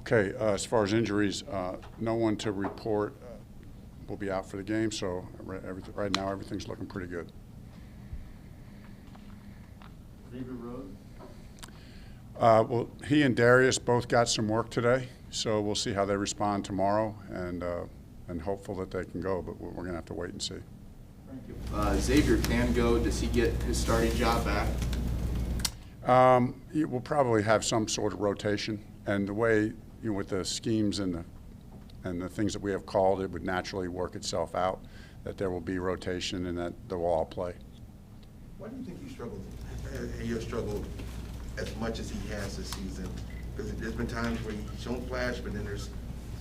Okay, as far as injuries, no one to report will be out for the game, so right now everything's looking pretty good. Xavier Rhodes? Well, he and Darius both got some work today, so we'll see how they respond tomorrow, and hopeful that they can go, but we're going to have to wait and see. Thank you. Xavier can go. Does he get his starting job back? We'll probably have some sort of rotation, and the way, with the schemes and the things that we have called, it would naturally work itself out, that there will be rotation and that they will all play. Why do you think you struggled? You have struggled as much as he has this season? Because there's been times where he's shown flash, but then there's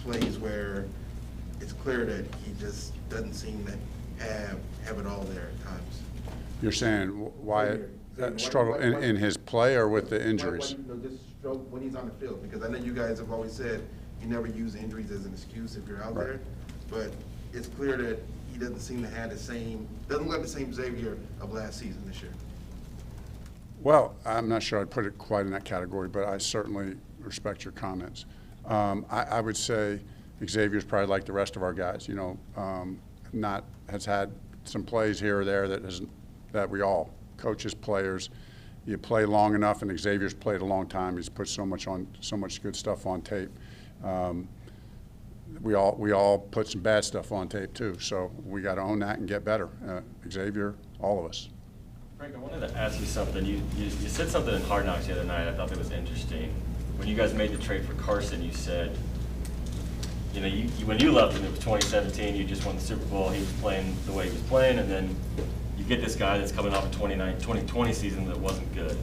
plays where it's clear that he just doesn't seem to have it all there at times. You're saying why struggle in his play or with the injuries? Just struggle when he's on the field, because I know you guys have always said you never use injuries as an excuse if you're out there, but it's clear that he doesn't seem to have doesn't look like the same Xavier of last season this year. Well, I'm not sure I'd put it quite in that category, but I certainly respect your comments. I would say Xavier's probably like the rest of our guys, has had some plays here or there that we all, coaches, players, you play long enough, and Xavier's played a long time. He's put so much good stuff on tape. We all put some bad stuff on tape too, so we got to own that and get better. Xavier, all of us. Frank, I wanted to ask you something. You said something in Hard Knocks the other night. I thought that was interesting. When you guys made the trade for Carson, you said, when you left him, it was 2017. You just won the Super Bowl. He was playing the way he was playing, and then you get this guy that's coming off a 2020 season that wasn't good.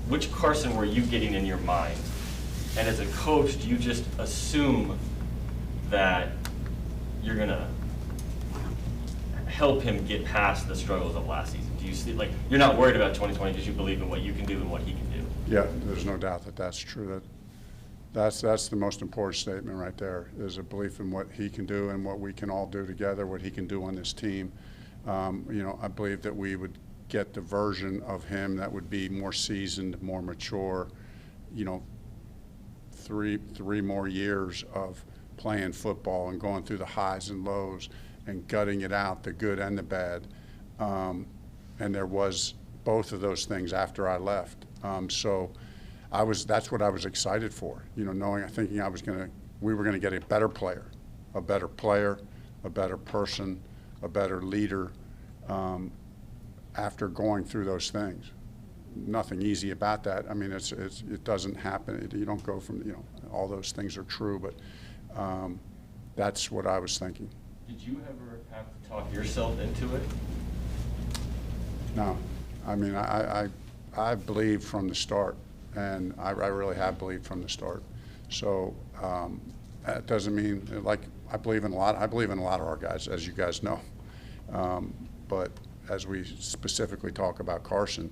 Which Carson were you getting in your mind? And as a coach, do you just assume that you're gonna help him get past the struggles of last season? Do you see, you're not worried about 2020 because you believe in what you can do and what he can do? Yeah, there's no doubt that that's true. That's the most important statement right there, is a belief in what he can do and what we can all do together, what he can do on this team. I believe that we would get the version of him that would be more seasoned, more mature, three more years of playing football and going through the highs and lows and gutting it out, the good and the bad. And there was both of those things after I left. So that's what I was excited for, thinking we were gonna get a better player, a better person, a better leader, after going through those things. Nothing easy about that. I mean, it doesn't happen. You don't go from, all those things are true, but that's what I was thinking. Did you ever have to talk yourself into it? No. I mean, I believed from the start, and I really have believed from the start. So that doesn't mean, I believe in a lot of our guys, as you guys know. But as we specifically talk about Carson,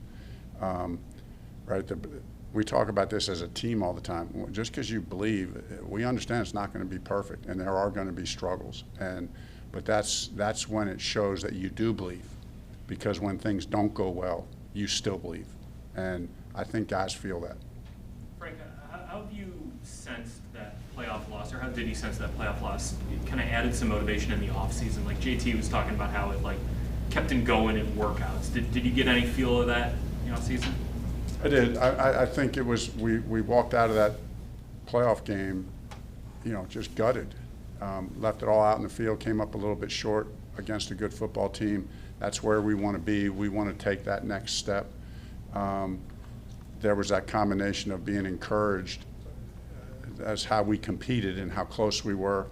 we talk about this as a team all the time. Just because you believe, we understand it's not going to be perfect, and there are going to be struggles. But that's when it shows that you do believe, because when things don't go well, you still believe, and I think guys feel that. Frank, how have you sensed that playoff loss, or how did he sense that playoff loss kind of added some motivation in the offseason? Like JT was talking about how it kept him going in workouts. Did you get any feel of that in the offseason? I did. I think it was, we walked out of that playoff game, just gutted. Left it all out in the field, came up a little bit short against a good football team. That's where we want to be. We want to take that next step. There was that combination of being encouraged as how we competed and how close we were,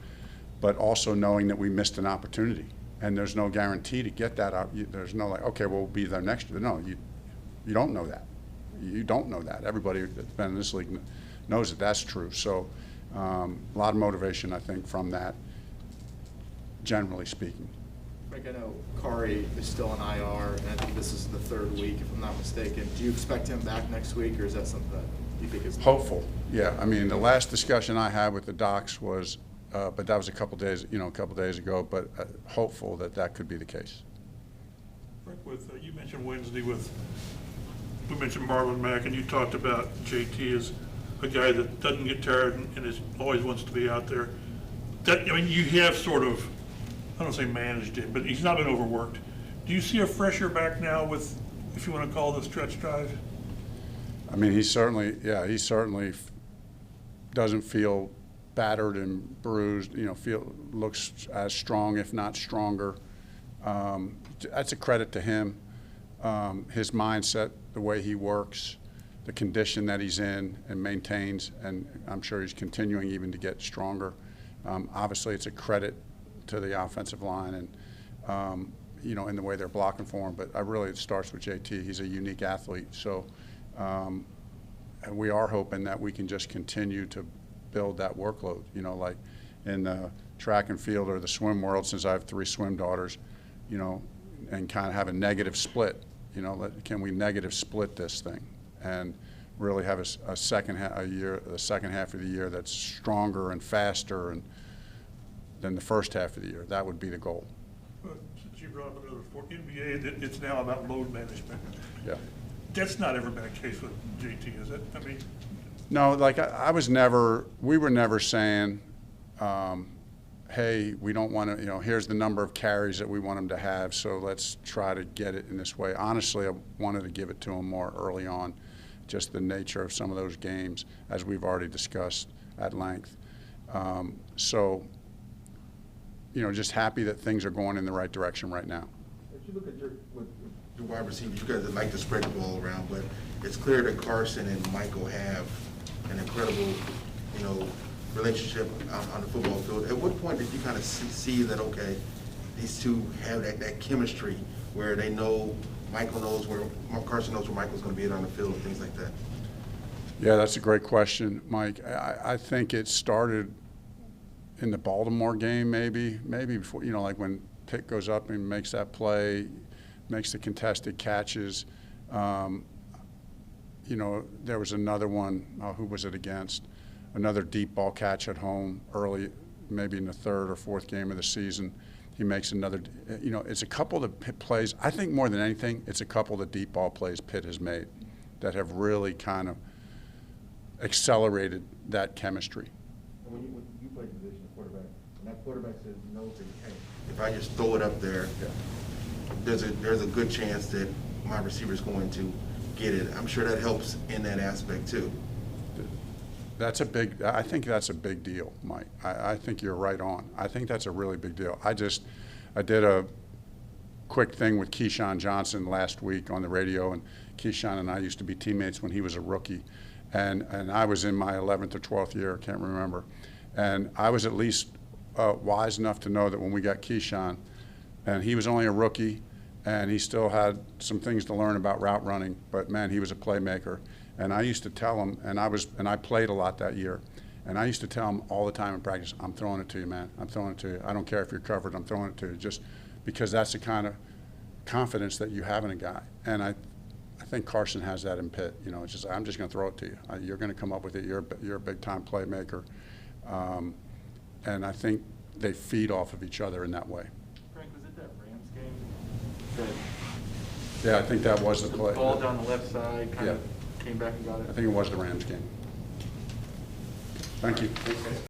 but also knowing that we missed an opportunity. And there's no guarantee to get that out. There's no okay, we'll be there next year. No, you don't know that. You don't know that. Everybody that's been in this league knows that that's true. So a lot of motivation, I think, from that, generally speaking. Frank, I know Kari is still on IR, and I think this is the third week, if I'm not mistaken. Do you expect him back next week, or is that something that you think is hopeful? Yeah, I mean, the last discussion I had with the docs was, but that was a couple days ago. But hopeful that could be the case. Frank, you mentioned Wednesday we mentioned Marlon Mack, and you talked about JT as a guy that doesn't get tired and is always wants to be out there. That, I mean, you have sort of, I don't say managed it, but he's not been overworked. Do you see a fresher back now with, if you want to call the stretch drive? I mean, he certainly doesn't feel battered and bruised, you know, looks as strong, if not stronger. That's a credit to him. His mindset, the way he works, the condition that he's in and maintains, and I'm sure he's continuing even to get stronger. Obviously, it's a credit to the offensive line and, you know, in the way they're blocking for him, but it starts with JT. He's a unique athlete. So and we are hoping that we can just continue to build that workload, you know, like in the track and field or the swim world, since I have 3 swim daughters, you know, and kind of have a negative split, you know, can we negative split this thing and really have the second half of the year that's stronger and faster than the first half of the year. That would be the goal. Since you brought up another sport, NBA, it's now about load management. Yeah. That's not ever been a case with JT, is it? I mean, no, like we were never saying, hey, we don't want to, you know, here's the number of carries that we want him to have, so let's try to get it in this way. Honestly, I wanted to give it to him more early on, just the nature of some of those games, as we've already discussed at length. So, you know, just happy that things are going in the right direction right now. If you look at your wide receivers, you guys like to spread the ball around, but it's clear that Carson and Michael have an incredible, you know, relationship on the football field. At what point did you kind of see that, okay, these two have that chemistry where they know Carson knows where Michael's going to be on the field and things like that? Yeah, that's a great question, Mike. I think it started in the Baltimore game, maybe before, you know, like when Pitt goes up and makes that play, makes the contested catches. You know, there was another one, who was it against? Another deep ball catch at home early, maybe in the 3rd or 4th game of the season. He makes another, you know, it's a couple of Pitt plays. I think more than anything, it's a couple of the deep ball plays Pitt has made that have really kind of accelerated that chemistry. When you play the position of quarterback, when that quarterback says no to, hey, if I just throw it up there, there's a good chance that my receiver's going to get it. I'm sure that helps in that aspect too. I think that's a big deal, Mike. I think you're right on. I think that's a really big deal. I did a quick thing with Keyshawn Johnson last week on the radio, and Keyshawn and I used to be teammates when he was a rookie. And I was in my 11th or 12th year, I can't remember. And I was at least wise enough to know that when we got Keyshawn, and he was only a rookie, and he still had some things to learn about route running, but man, he was a playmaker. And I used to tell him, and I played a lot that year, and I used to tell him all the time in practice, I'm throwing it to you, man. I'm throwing it to you. I don't care if you're covered, I'm throwing it to you, just because that's the kind of confidence that you have in a guy. And I think Carson has that in Pitt. You know, it's just, I'm just going to throw it to you. You're going to come up with it. You're a big-time playmaker. And I think they feed off of each other in that way. Frank, was it that Rams game? Yeah, I think that was the play. Ball down the left side, kind Yeah. of came back and got it. I think it was the Rams game. Thank you.